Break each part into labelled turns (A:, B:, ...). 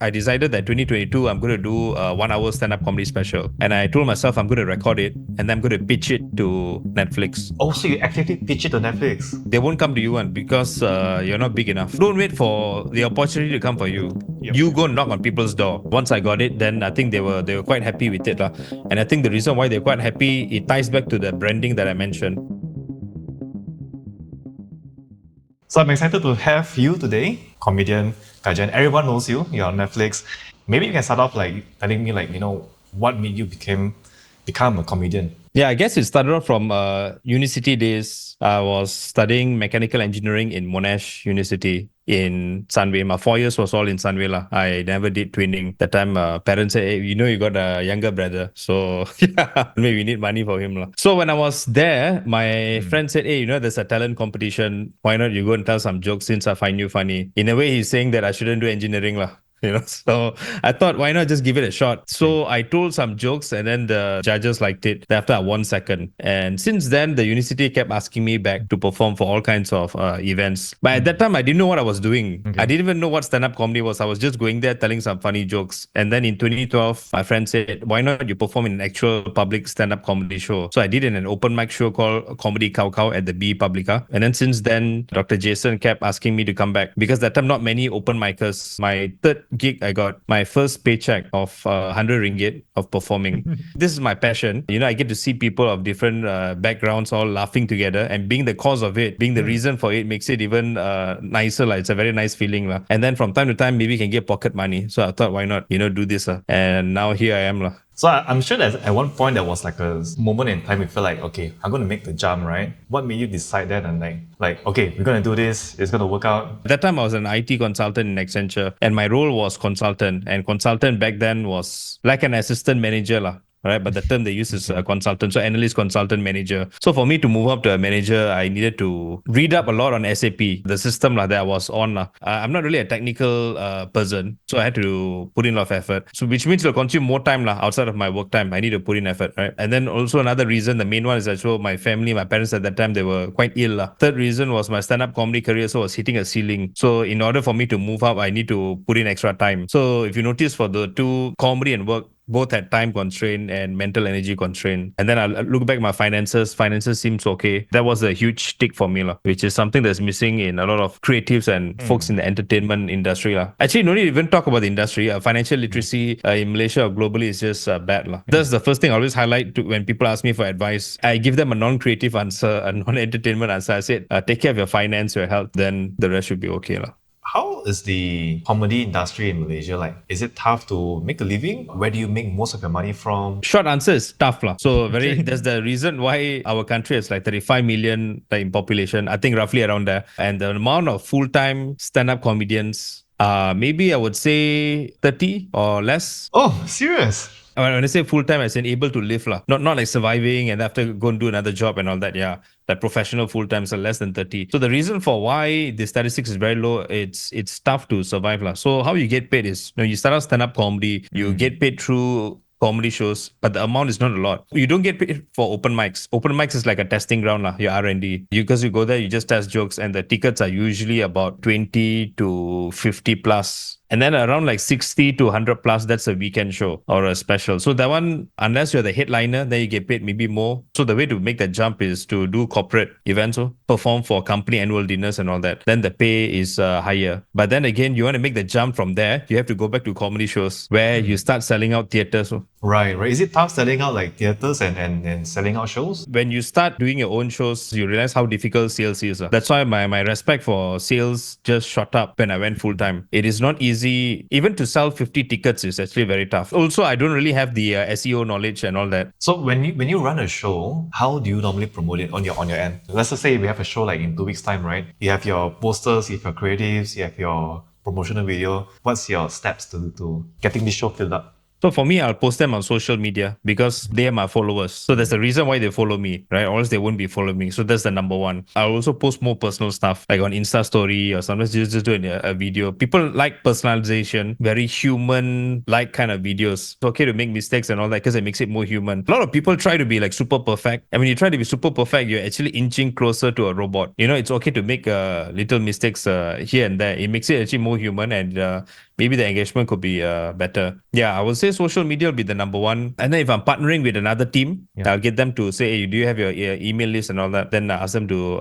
A: I decided that 2022, I'm going to do a 1 hour stand-up comedy special. And I told myself I'm going to record it and then I'm going to pitch it to Netflix.
B: Oh, so you actively pitch it to Netflix?
A: They won't come to you one because you're not big enough. Don't wait for the opportunity to come for you.
B: Yep.
A: You go knock on people's door. Once I got it, then I think they were quite happy with it. And I think the reason why they're quite happy, it ties back to the branding that I mentioned.
B: So I'm excited to have you today, comedian Gajen. Everyone knows you. You're on Netflix. Maybe you can start off like telling me what made you become a comedian.
A: Yeah, I guess it started off from university days. I was studying mechanical engineering in Monash University in Sunway. My 4 years was all in Sunway. I never did training. That time, parents said, hey, you got a younger brother. So, yeah, maybe we need money for him. La. So, when I was there, my friend said, hey, there's a talent competition. Why not you go and tell some jokes since I find you funny? In a way, he's saying that I shouldn't do engineering. La. So I thought, why not just give it a shot? So I told some jokes and then the judges liked it. After I won second. And since then, the university kept asking me back to perform for all kinds of events. But at that time, I didn't know what I was doing.
B: Okay.
A: I didn't even know what stand-up comedy was. I was just going there telling some funny jokes. And then in 2012, my friend said, why not you perform in an actual public stand-up comedy show? So I did in an open mic show called Comedy Cow Cow at the B Publica. And then since then, Dr. Jason kept asking me to come back because that time not many open micers. My third gig, I got my first paycheck of 100 ringgit of performing. This is my passion. I get to see people of different backgrounds all laughing together and being the cause of it, being the reason for it makes it even nicer. It's a very nice feeling. And then from time to time, maybe you can get pocket money. So I thought, why not, do this. And now here I am.
B: So I'm sure that at one point there was like a moment in time you feel like, okay, I'm going to make the jump, right? What made you decide that and okay, we're going to do this, it's going to work out?
A: At that time, I was an IT consultant in Accenture and my role was consultant. And consultant back then was like an assistant manager. Right, but the term they use is consultant, so analyst, consultant, manager. So for me to move up to a manager, I needed to read up a lot on SAP, the system that I was on. I'm not really a technical person, so I had to put in a lot of effort. So which means it'll consume more time outside of my work time. I need to put in effort, right? And then also another reason, the main one is that my family, my parents at that time, they were quite ill. Third reason was my stand-up comedy career, so was hitting a ceiling. So in order for me to move up, I need to put in extra time. So if you notice for the two, comedy and work, both had time constraint and mental energy constraint. And then I look back at my finances. Finances seems okay. That was a huge tick for me, which is something that's missing in a lot of creatives and folks in the entertainment industry. Actually, no need to even talk about the industry. Financial literacy in Malaysia or globally is just bad. That's the first thing I always highlight when people ask me for advice. I give them a non-creative answer, a non-entertainment answer. I said, take care of your finance, your health, then the rest should be okay.
B: How is the comedy industry in Malaysia like? Is it tough to make a living? Where do you make most of your money from?
A: Short answer is tough. So that's the reason why our country is like 35 million in population, I think roughly around there. And the amount of full-time stand-up comedians, maybe I would say 30 or less.
B: Oh, serious?
A: When I say full-time, I say able to live. Not like surviving and after go and do another job and all that. Yeah. That professional full-time are less than 30. So the reason for why the statistics is very low, it's tough to survive. So how you get paid is, you start out stand-up comedy, you get paid through comedy shows, but the amount is not a lot. You don't get paid for open mics. Open mics is like a testing ground, your R&D. Because you go there, you just test jokes and the tickets are usually about 20 to 50 plus. And then around like 60 to 100 plus, that's a weekend show or a special. So that one, unless you're the headliner, then you get paid maybe more. So the way to make that jump is to do corporate events, perform for company annual dinners and all that. Then the pay is higher. But then again, you want to make the jump from there, you have to go back to comedy shows where you start selling out theaters.
B: Right. Is it tough selling out like theaters and selling out shows?
A: When you start doing your own shows, you realize how difficult sales is. That's why my respect for sales just shot up when I went full time. It is not easy. Even to sell 50 tickets is actually very tough. Also, I don't really have the SEO knowledge and all that.
B: So when you run a show, how do you normally promote it on your end? Let's just say we have a show like in 2 weeks time, right? You have your posters, you have your creatives, you have your promotional video. What's your steps to getting this show filled up?
A: So for me, I'll post them on social media because they are my followers. So there's a reason why they follow me, right? Or else they won't be following me. So that's the number one. I'll also post more personal stuff like on Insta story or sometimes just do a video. People like personalization, very human-like kind of videos. It's okay to make mistakes and all that because it makes it more human. A lot of people try to be like super perfect. And when you try to be super perfect, you're actually inching closer to a robot. It's okay to make little mistakes here and there. It makes it actually more human and maybe the engagement could be better. Yeah, I would say social media will be the number one. And then if I'm partnering with another team,
B: Yeah.
A: I'll get them to say, hey, do you have your email list and all that? Then I ask them to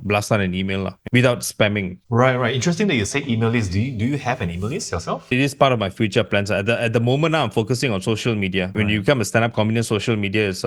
A: blast out an email without spamming.
B: Right, right. Interesting that you say email list. Do you have an email list yourself?
A: It is part of my future plans. At the moment now, I'm focusing on social media. When you
B: Right.
A: become a stand-up comedian, social media is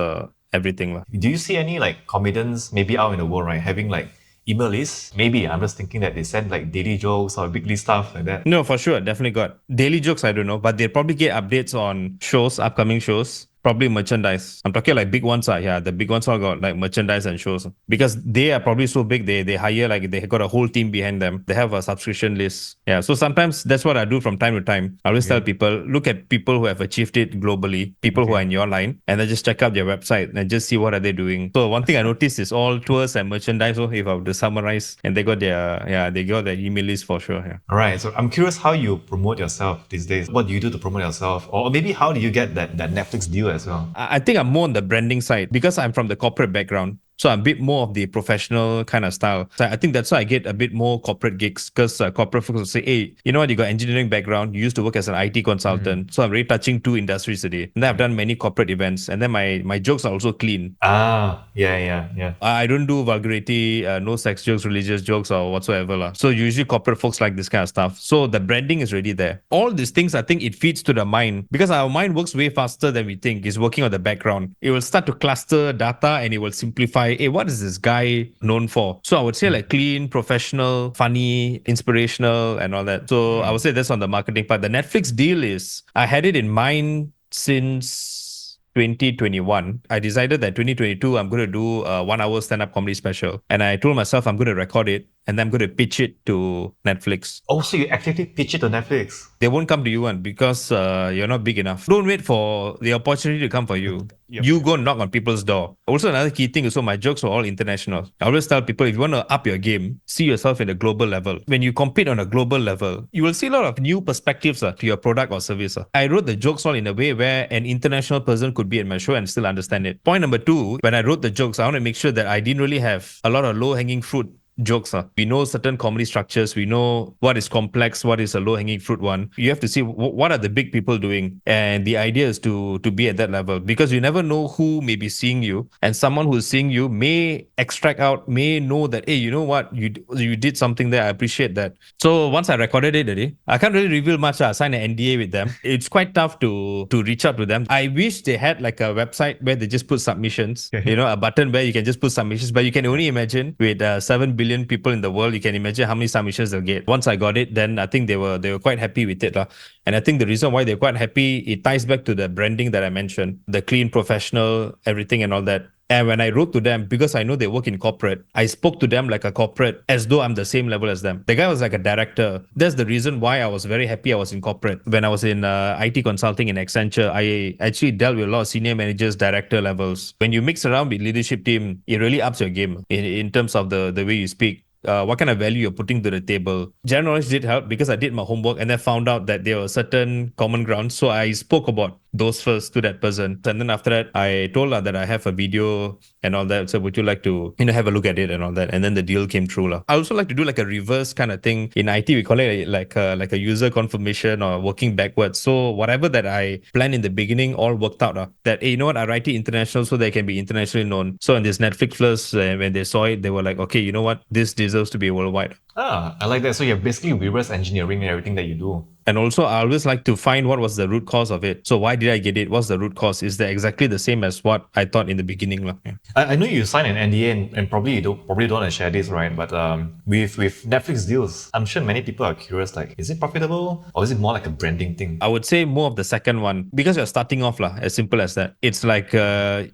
A: everything.
B: Do you see any like comedians maybe out in the world, right, having like email lists? Maybe I'm just thinking that they send like daily jokes or weekly stuff like that.
A: No, for sure. Definitely got daily jokes. I don't know, but they'll probably get updates on shows, upcoming shows, probably merchandise. I'm talking like big ones. Yeah, the big ones all got like merchandise and shows because they are probably so big. They hire like they got a whole team behind them. They have a subscription list. Yeah. So sometimes that's what I do from time to time. I always tell
B: Okay.
A: people look at people who have achieved it globally, people who are
B: Okay.
A: in your line, and then just check out their website and just see what are they doing. So one thing I noticed is all tours and merchandise. So if I were to summarize, and they got their email list for sure. Yeah.
B: All right. So I'm curious how you promote yourself these days. What do you do to promote yourself? Or maybe how do you get that Netflix deal as well?
A: I think I'm more on the branding side because I'm from the corporate background. So I'm a bit more of the professional kind of style. So I think that's why I get a bit more corporate gigs because corporate folks will say, hey, you know what, you got engineering background, you used to work as an IT consultant. So I'm really touching two industries today. And then I've done many corporate events. And then my jokes are also clean.
B: Ah, yeah, yeah, yeah.
A: I don't do vulgarity, no sex jokes, religious jokes, or whatsoever. So usually corporate folks like this kind of stuff. So the branding is already there. All these things, I think it feeds to the mind because our mind works way faster than we think. It's working on the background. It will start to cluster data and it will simplify, hey, what is this guy known for? So I would say like clean, professional, funny, inspirational, and all that. So I would say that's on the marketing part. The Netflix deal is, I had it in mind since 2021. I decided that 2022, I'm going to do a 1 hour stand up comedy special. And I told myself I'm going to record it and then I'm going to pitch it to Netflix.
B: Oh, so you actively pitch it to Netflix?
A: They won't come to you one because you're not big enough. Don't wait for the opportunity to come for you.
B: Yep.
A: You go knock on people's door. Also, another key thing is so my jokes are all international. I always tell people if you want to up your game, see yourself in a global level. When you compete on a global level, you will see a lot of new perspectives to your product or service. I wrote the jokes all in a way where an international person could be at my show and still understand it. Point number two, when I wrote the jokes, I want to make sure that I didn't really have a lot of low hanging fruit jokes. We know certain comedy structures. We know what is complex, what is a low hanging fruit one. You have to see what are the big people doing. And the idea is to be at that level because you never know who may be seeing you. And someone who's seeing you may extract out, may know that, hey, you know what? You did something there. I appreciate that. So once I recorded it already, I can't really reveal much. I signed an NDA with them. It's quite tough to reach out to them. I wish they had like a website where they just put submissions, a button where you can just put submissions, but you can only imagine with 7 billion people in the world, you can imagine how many submissions they'll get. Once I got it, then I think they were quite happy with it. And I think the reason why they're quite happy, it ties back to the branding that I mentioned, the clean, professional, everything and all that. And when I wrote to them, because I know they work in corporate, I spoke to them like a corporate as though I'm the same level as them. The guy was like a director. That's the reason why I was very happy I was in corporate. When I was in IT consulting in Accenture, I actually dealt with a lot of senior managers, director levels. When you mix around with leadership team, it really ups your game in terms of the way you speak. What kind of value you're putting to the table. General knowledge did help because I did my homework and then found out that there were certain common grounds. So I spoke about those first to that person. And then after that, I told her that I have a video and all that. So would you like to, have a look at it and all that? And then the deal came true. I also like to do like a reverse kind of thing. In IT, we call it like a user confirmation or working backwards. So whatever that I planned in the beginning all worked out. That, hey, you know what? I write it international so they can be internationally known. So in this Netflix first, when they saw it, they were like, okay, you know what? This deserves to be worldwide.
B: Ah, I like that. So you're basically reverse engineering everything that you do.
A: And also, I always like to find what was the root cause of it. So why did I get it? What's the root cause? Is that exactly the same as what I thought in the beginning? Yeah.
B: I know you signed an NDA and probably you don't want to share this, right? But with Netflix deals, I'm sure many people are curious, like, is it profitable or is it more like a branding thing?
A: I would say more of the second one because you're starting off, as simple as that. It's like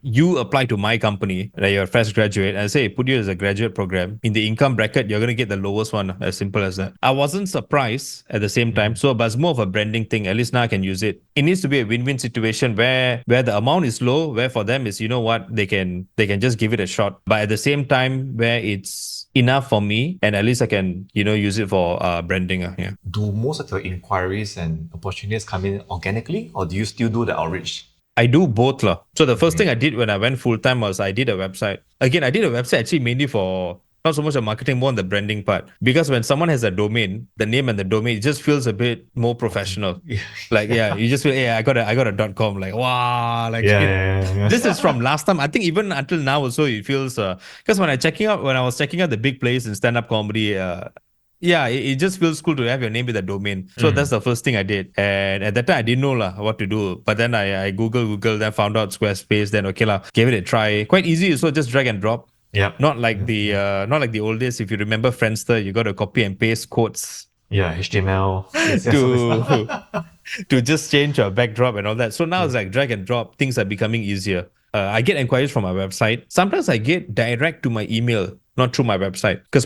A: you apply to my company, like you're a fresh graduate, and I say, put you as a graduate program. In the income bracket, you're going to get the lowest one, as simple as that. I wasn't surprised at the same time. So, but it's more of a branding thing. At least now I can use it. It needs to be a win-win situation where the amount is low, where for them is, you know what, they can just give it a shot. But at the same time, where it's enough for me and at least I can, use it for branding. Yeah.
B: Do most of your inquiries and opportunities come in organically or do you still do the outreach?
A: I do both. So the first thing I did when I went full-time was I did a website. Again, I did a website actually mainly for Not so much on marketing, more on the branding part. Because when someone has a domain, the name and the domain, it just feels a bit more professional.
B: Yeah,
A: Like, yeah, you just feel, yeah, I got a .com. Like, wow, like,
B: yeah, yeah, yeah.
A: this is from last time. I think even until now also, it feels, because when I was checking out the big plays in stand-up comedy, yeah, it just feels cool to have your name with a domain. So that's
B: Mm.
A: the first thing I did. And at that time, I didn't know lah what to do. But then I Google, then found out Squarespace. Then okay lah, gave it a try. Quite easy. So just drag and drop.
B: Yep.
A: Not like the old days. If you remember Friendster, you got to copy and paste codes
B: Yeah, HTML, CSS, all this
A: to
B: stuff.
A: to just change your backdrop and all that. So now it's like drag and drop. Things are becoming easier. I get inquiries from my website. Sometimes I get direct to my email, not through my website, because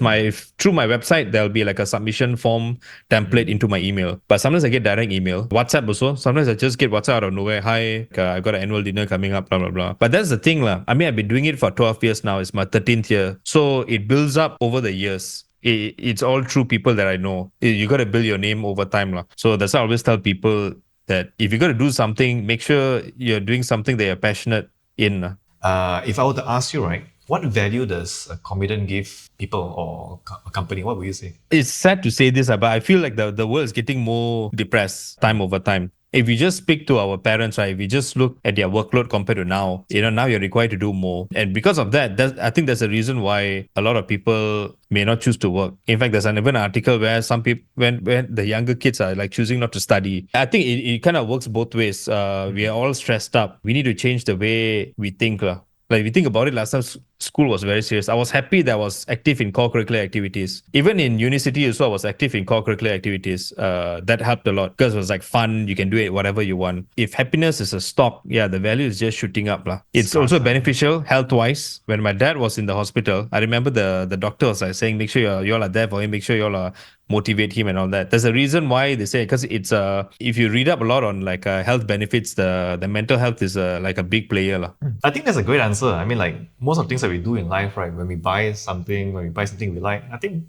A: through my website there'll be like a submission form template into my email. But sometimes I get direct email, WhatsApp also. Sometimes I just get WhatsApp out of nowhere. Hi, I got an annual dinner coming up, blah blah blah. But that's the thing, lah. I mean, I've been doing it for 12 years now. It's my 13th year, so it builds up over the years. It's all true people that I know. You got to build your name over time, lah. So that's why I always tell people that if you got to do something, make sure you're doing something that you're passionate in.
B: If I were to ask you, right, what value does a comedian give people or a company? What would you say?
A: It's sad to say this, but I feel like the world is getting more depressed time over time. If we just speak to our parents, right, if we just look at their workload compared to now, now you're required to do more. And because of that, I think there's a reason why a lot of people may not choose to work. In fact, there's even an article where some people, when the younger kids are like choosing not to study, I think it kind of works both ways. We are all stressed up. We need to change the way we think. Like, if you think about it, last time school was very serious. I was happy that I was active in core curricular activities. Even in university also, I was active in core curricular activities. That helped a lot because it was like fun. You can do it whatever you want. If happiness is a stock, yeah, the value is just shooting up. It's also beneficial health-wise. When my dad was in the hospital, I remember the doctor was like saying, make sure you all are there for him. Make sure you all are motivate him and all that. There's a reason why they say, because it's if you read up a lot on like health benefits, the mental health is like a big player lah.
B: I think that's a great answer. I mean, like most of the things that we do in life, right? When we buy something we like, I think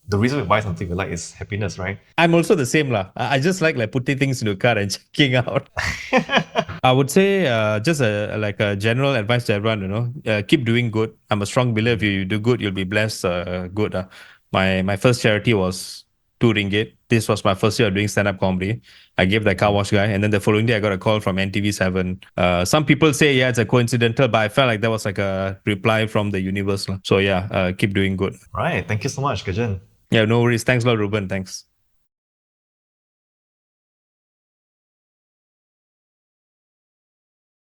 B: the reason we buy something we like is happiness, right?
A: I'm also the same lah. I just like putting things into a cart and checking out. I would say just like a general advice to everyone, keep doing good. I'm a strong believer. If you do good, you'll be blessed. Good. My first charity was RM2. This was my first year of doing stand-up comedy. I gave the car wash guy, and then the following day I got a call from NTV7. Some people say, yeah, it's a coincidental, but I felt like that was like a reply from the universe. So yeah, keep doing good.
B: Right. Thank you so much, Gajen.
A: Yeah, no worries. Thanks a lot, Reuben. Thanks.